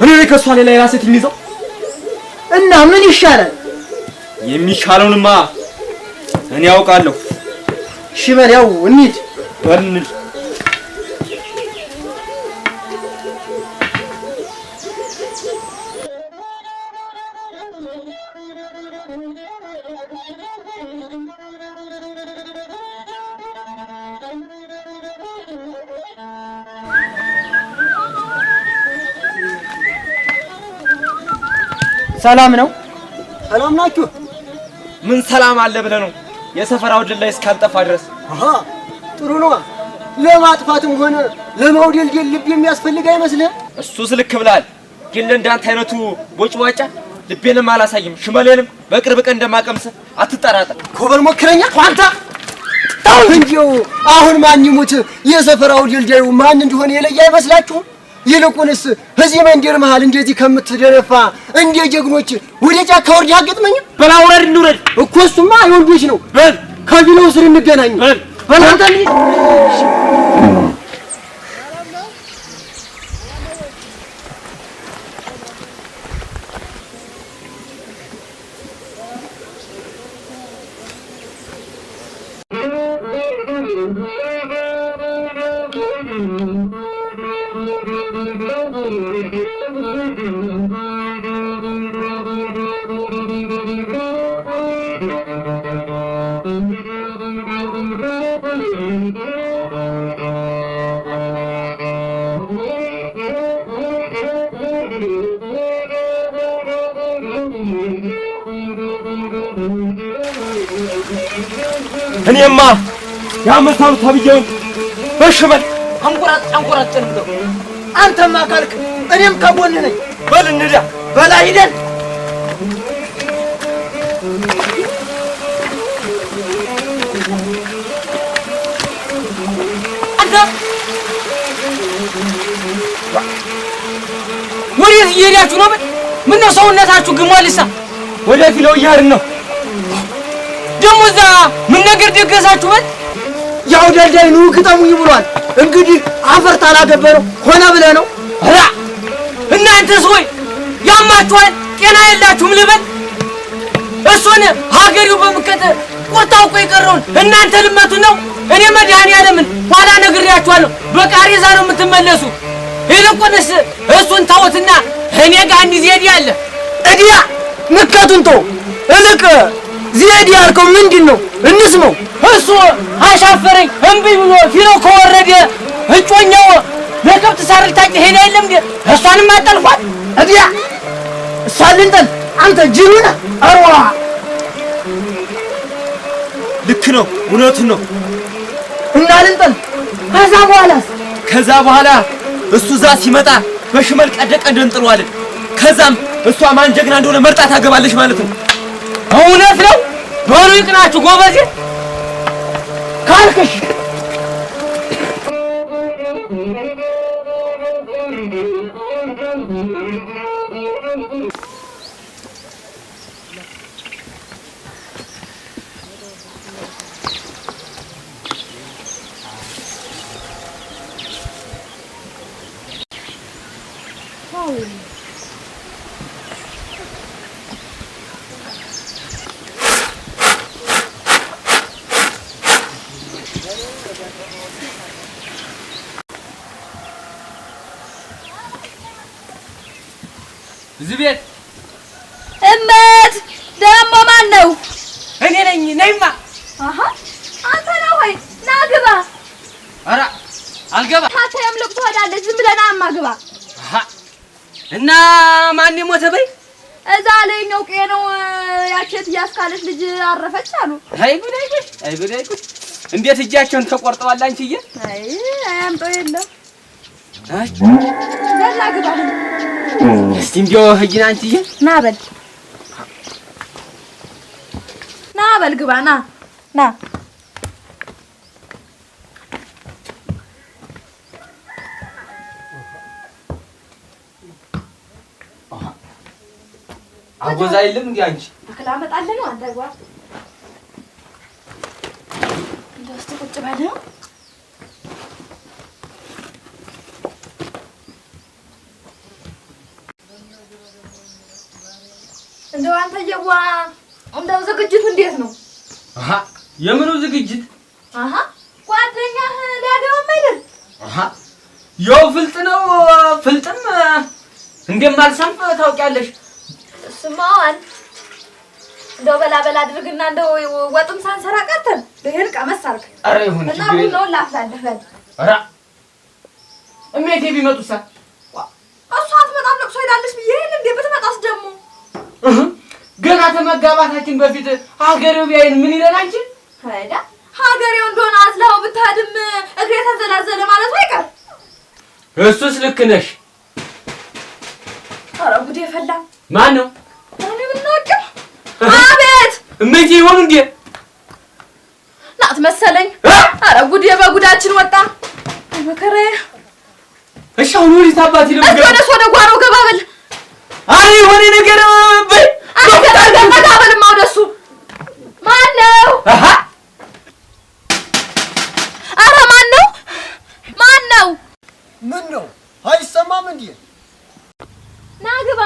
እኔ ከሷ ሌላ የራሴ ትይዘው እና ምን ይሻላል? የሚሻለውንማ እኔ ያውቃለሁ። እሺ በል ያው እንሂድ። ሰላም ነው? ሰላም ናችሁ? ምን ሰላም አለ ብለህ ነው? የሰፈራው ድል ላይ እስካልጠፋ ድረስ ጥሩ ነው። ለማጥፋትም ሆነ ለማውደልደል ልብ የሚያስፈልግ አይመስልህ? እሱስ ልክ ብለሃል። ግን እንዳንተ አይነቱ ቦጭቧጫ ልቤንም አላሳይም ሽመሌንም በቅርብ ቀን እንደማቀምስ አትጠራጠር። ኮበል ሞክረኛ አንተ እንዲው አሁን ማን ይሙት የሰፈራው ድልዳዩ ማን እንደሆነ የለየ አይመስላችሁም? ይልቁንስ እዚህ መንደር መሃል እንደዚህ ከምትደነፋ እንደ ጀግኖች ወደ ጫካ ወርድ ያገጥመኝ። በላ ወረድ እንውረድ እኮ እሱማ የወንዶች ነው። በል ከቢለው ስር እንገናኝ። በል አንተ እኔማ ያመታው ተብየው በሽመል አንቆራጭ ነው። አንተማ ካልክ እኔም ከጎንህ ነኝ። በል እንዳ በላይ ሂደን አንተ ወዴት እየሄዳችሁ ነው? ምን ነው ሰውነታችሁ ግሟልሳ? ወደፊት ነው እያልን ነው። ደግሞ እዛ ምን ነገር ደገሳችሁ? በል ያው ደልዳይ ነው ግጠሙኝ ብሏል። እንግዲህ አፈር ታላገበረው ሆነ ብለህ ነው። ራ እናንተስ ወይ ያማችኋል? ጤና የላችሁም ልበል? እሱን ሀገሪው በምከተ ቁርጣው እኮ የቀረውን እናንተ ልመቱ ነው። እኔ መድኃኒዓለምን ኋላ ነግሬያችኋለሁ። በቃሬዛ ነው የምትመለሱ። ይልቁንስ እሱን ተውትና እኔ ጋር እንዲህ ዜድ ያለ እዲያ ምከቱን ተው። እልቅ ዜድ ያልከው ምንድን ነው? እንስማው። እሱ አሻፈረኝ እምቢ ብሎ ፊሎ ከወረደ እጮኛው ለከብት ሳር ልታጭ ሄዳ የለም እንዴ? እሷንም አጠልፏት። እዲያ እሷን ልንጠል አንተ ጅሉ ነህ። አርዋ ልክ ነው፣ እውነቱን ነው። እና ልንጠል ከዛ በኋላስ ከዛ በኋላ እሱ እዛ ሲመጣ በሽመል ቀደቀ እንደንጥለዋለን። ከዛም እሷ ማን ጀግና እንደሆነ መርጣ ታገባለች ማለት ነው። እውነት ነው። በሉ ይቅናችሁ ጎበዜ ካልክሽ እዚህ ቤት እመት ደግሞ ማን ነው? እኔ ነኝ። ነይማ። አሃ አንተ ነው ወይ? ና ግባ። ኧረ አልገባ። ታታ ያምልክ ትወዳለች። ዝም ብለህ ናማ ግባ። አሃ እና ማን ሞተ በይ? እዛ ላይኛው ቀዬ ነው ያቸት እያስካለች ልጅ አረፈች አሉ። አይ ጉድ አይ ጉድ አይ ጉድ አይ ጉድ! እንዴት እጃቸውን ተቆርጠዋል አንቺዬ? አይ አያምጠው የለም። አይ ዘላ ግባ። እስቲ እንዲያው ህጂና አንቺዬ ና በል ና በል ግባ ና ና አጎዛ የለም እንዴ አንቺ? አክላ አመጣለህ ነው አንተ ጓ እንደውስጥ ቁጭ በል ነው እንደው አንተዬዋ እንደው ዝግጅቱ እንዴት ነው? አሃ የምኑ ዝግጅት? አሃ ጓደኛህ ሊያገባም አይደል? አሃ ያው ፍልጥ ነው። ፍልጥም እንደማልሰንፍ ታውቂያለሽ። ስማዋን እንደው በላ አድርግና እንደው ወጥም ሳንሰራ ቀርተን ይሄን ቀመስ አድርግ። ኧረ ይሁን እና ቡናውን ላፍላለህ በል። ኧረ እሜቴ ቢመጡሳ? እሷ አትመጣም ለቅሶ ሄዳለች ብዬ የለ እንዴ? ብትመጣስ ደግሞ ገና ከመጋባታችን በፊት ሀገሬው ቢያይን ምን ይለን አንቺ? አይዳ ሀገሬው እንደሆነ አዝላው ብታድም እግሬ ተዘላዘለ ማለቱ አይቀር። እሱስ ልክ ነሽ። ኧረ ጉዴ ፈላ። ማን ነው? እኔ ምን ነው? አቤት እሜቴ ይሆኑ እንዴ? ናት መሰለኝ። ኧረ ጉዴ በጉዳችን ወጣ። መከራዬ። እሺ አሁን ወዴት አባቴ ነው? እስኪ ወደ ጓሮ ገባ በል። አይ የሆነ ነገር በይ። ገባ በልማ ወደሱ። ማን ነው? አሃ ኧረ ማን ነው? ማን ነው? ምን ነው አይሰማም እንዴ? ና ግባ።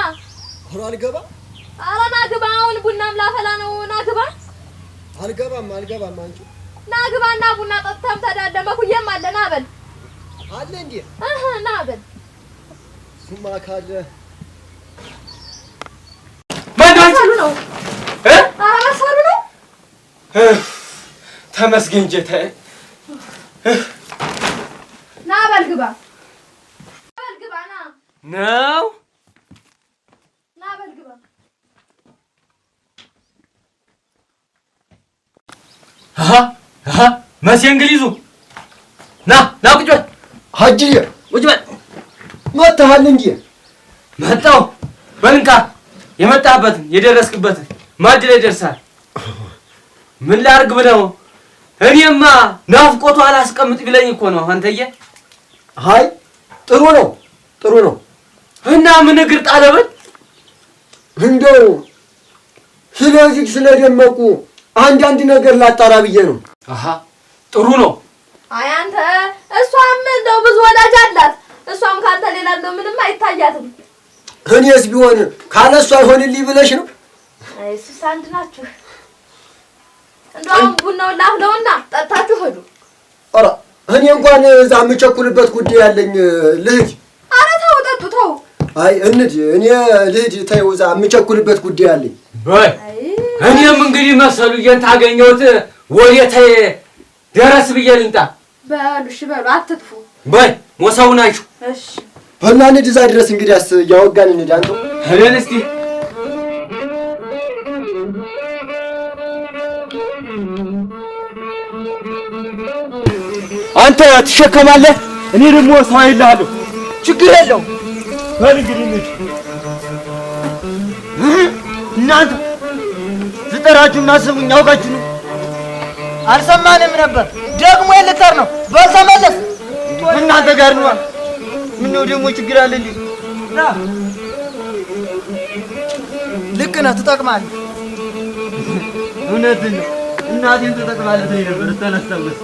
ኧረ አልገባም። ኧረ ና ግባ። አሁን ቡናም ላፈላ ነው። ና ግባ። አልገባም አንቺ ና ግባና ቡና ጠጥተም ተዳደመ ኩየም አለ። ና በል አለ እንዴ? ና በል ሱማ ካለ ማንዳችሁ ነው? ኧረ መሰሉ ነው። ተመስገን ጌታዬ። ና በል ግባ። በል ግባ ና ነው ና በል ግባ። መቼ እንግሊዙ ና ቁጭ በል ሀጂዬ፣ ቁጭ በል። መጣሃል እንዴ? መጣሁ። በል እንካ የመጣህበትን የደረስክበትን ማዕድ ላይ ደርሰሃል። ምን ላድርግ ብለው እኔማ ናፍቆቱ አላስቀምጥ ቢለኝ እኮ ነው አንተዬ። አይ ጥሩ ነው። እና ምን እግር ጣለበት? እንደው ስለዚህ ስለደመቁ አንዳንድ ነገር ላጣራ ብዬ ነው። አሃ ጥሩ ነው። አይ አንተ እሷም እንደው ብዙ ወዳጅ አላት። እሷም ካንተ ሌላ እንደው ምንም አይታያትም። እኔስ ቢሆን ካለሷ አይሆንልኝ ብለሽ ነው? አይ እሱስ አንድ ናችሁ። እንደው አሁን ቡናውን ላፍለውና ጠጣችሁ ሂዱ። ኧረ እኔ እንኳን እዛ የምቸኩልበት ጉዳይ ያለኝ ልሂድ። ኧረ ተው ጠጡ ተው። አይ እንሂድ፣ እኔ ልሂድ። ተይው እዛ የምቸኩልበት ጉዳይ አለኝ። በይ እኔም እንግዲህ መሰሉዬን ታገኘሁት ወዴት ደረስ ብዬ ልምጣ። በሉ እሺ በሉ አትጥፉ። በይ ሞሳው ናችሁ። እሺ እና እንሂድ እዛ ድረስ እንግዲያስ እያወጋን እንሂድ። አንተው ሄደን እስቲ አንተ ትሸከማለህ እኔ ደግሞ ሰው አይልሃለሁ። ችግር የለውም። በል እንግዲህ እንሂድ። እናንተ ስጠራችሁና ስሙኝ አውቃችሁ ነው። አልሰማንም ነበር። ደግሞ የልቀር ነው። በተመለስ እናንተ ጋር ነው። ምነው ደግሞ ችግር አለ እንዴ? ልክ ነህ፣ ትጠቅማለህ። እውነትን ነው። እናቴን ትጠቅማለህ ትለኝ ነበር። ተነስተውስ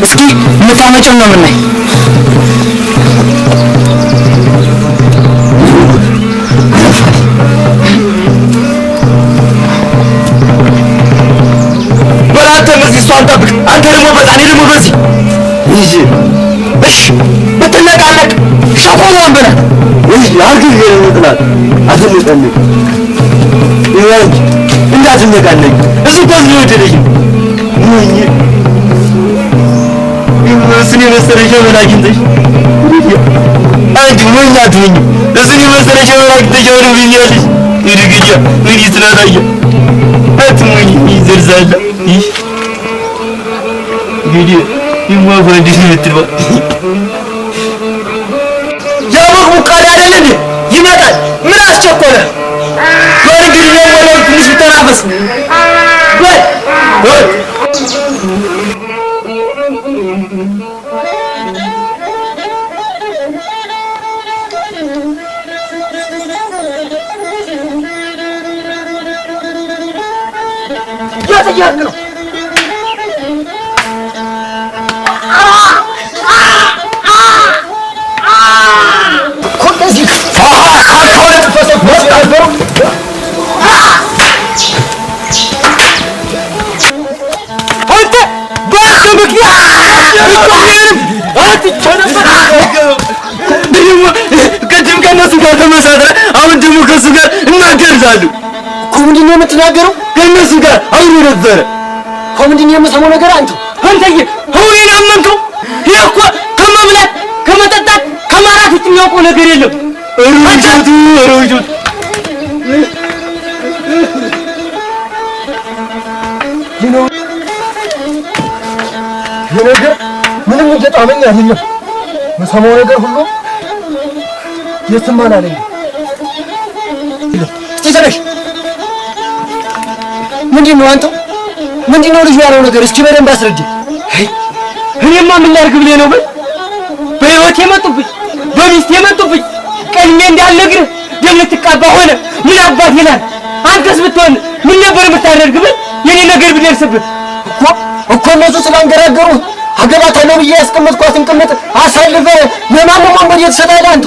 እስኪ መጣመጨን ነው የምናይ። በላንተ እዚህ እሷን ጠብቅ። አንተ ደግሞ በዛ፣ እኔ ደግሞ በዚህ ይዤ እሺ ብትነቃነቅ ሸኮሏን በላት። እሺ አርግዝ የጥላት አትንቀንቅ ይወንጅ እንዳት ትነቃለች። እሱ እኮ ስለወደደች ነው። እሱን የመሰለ ሸበላ አግኝተሽ አንቺ ሞኝ አትሁኝ። እሱን የመሰለ ሸበላ አግኝተሽ አሁን ብኛለሽ። ይድግጃ ምን ይስናታየ አትሞኝ ይዘርዛላ ይህ እንግዲህ ይሟፋ እንዲህ የምትልባ ያወቅ ሙቃድ አይደል እንዴ? ይመጣል። ምን አስቸኮለ? በል እንግዲህ ነው ወለው ትንሽ ተናፈስ። በል ያተያክ ነው ኮንደዚህ አካውንት ተፈሰፈ ወጣው አንተ ባንተ ምክንያት እኮንም አትቸነፈ ቅድም ከነሱ ጋር ተመሳጥረ አሁን ደግሞ ከሱ ጋር እናገርዛለሁ እኮ ምንድን ነው የምትናገረው? ከነሱ ጋር አውሮ ነበረ እኮ ምንድን ነው የምሰማው ነገር? አንተዬ አሁን አመንከው? ይሄ እኮ ከመብላት ከመጠጣት ከማራት ውጭ የሚያውቀው ነገር የለም። ሩጁቱ ይሄ ነገር ምንም እየጣመኝ አይደለም። የምሰማው ነገር ሁሉ የትም አላለኝም። እስቲ ተነሽ። ምንድን ነው አንተው? ምንድን ነው ልጁ ያለው ነገር? እስኪ በደንብ አስረጅ። እኔማ ምን ላድርግ ብለህ ነው? በህይወት የመጡብኝ በሚስት የመጡብኝ ቀድሜ እንዳልነግርህ ደም ልትቃባ ሆነ። ምን አባት ይላል? አንተስ ብትሆን ምን ነበር የምታደርግ? ብል የኔ ነገር ቢደርስብህ እኮ እነሱ ስላንገራገሩ አገባታለሁ ብዬ ያስቀመጥኳትን ቅምጥ አሳልፈህ ለማንም ወንበር እየተሰጣለህ አንተ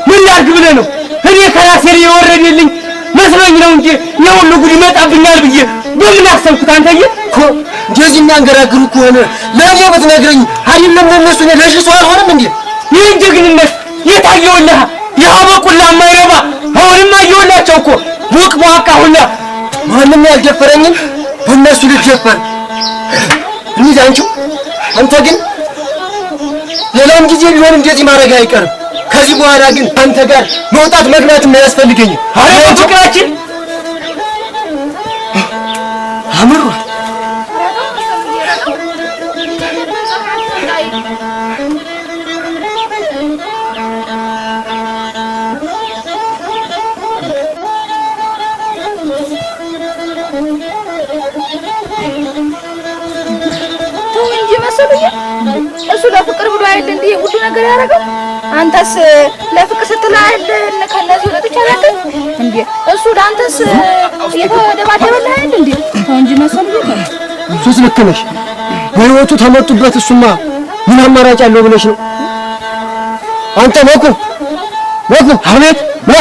ምን ላድርግ ብለህ ነው? እኔ ከራሴ የወረደልኝ መስሎኝ ነው እንጂ የሁሉ ጉድ ይመጣብኛል ብዬ በምን አሰብኩት? አንተዬ እኮ እንደዚህ የሚያንገራግሩ ከሆነ ለእኔ ብትነግረኝ አይደለም ለእነሱ ለሽ ሰው አልሆንም እንዴ? ይህን ጀግንነት የታየውልህ የአበቁላ ማይረባ አሁንማ እየወላቸው እኮ ሞቅ ሟቃ ሁላ ማንም ያልደፈረኝን በእነሱ ልትደፈር እንሂድ አንቺው። አንተ ግን ሌላም ጊዜ ቢሆን እንደዚህ ማድረግ አይቀርም። ከዚህ በኋላ ግን አንተ ጋር መውጣት መግባትም አያስፈልገኝም። አረ ፍቅራችን አምሯል። ተው እንጂ መሰለኝ እሱ ለፍቅር ብሎ አይደል እንዴ ሁሉ ነገር ያደረገው? አንተስ ለፍቅር ስትል አይደል ከነዚህ ወጥ ይቻላል እንዴ? እሱ ዳንተስ የተደባደበልህ አይደል እንዴ? ተው እንጂ መሰለኝ። እሱስ ልክ ነሽ። በህይወቱ ተመጡበት። እሱማ ምን አማራጭ አለው ብለሽ ነው? አንተ መኩ አቤት ና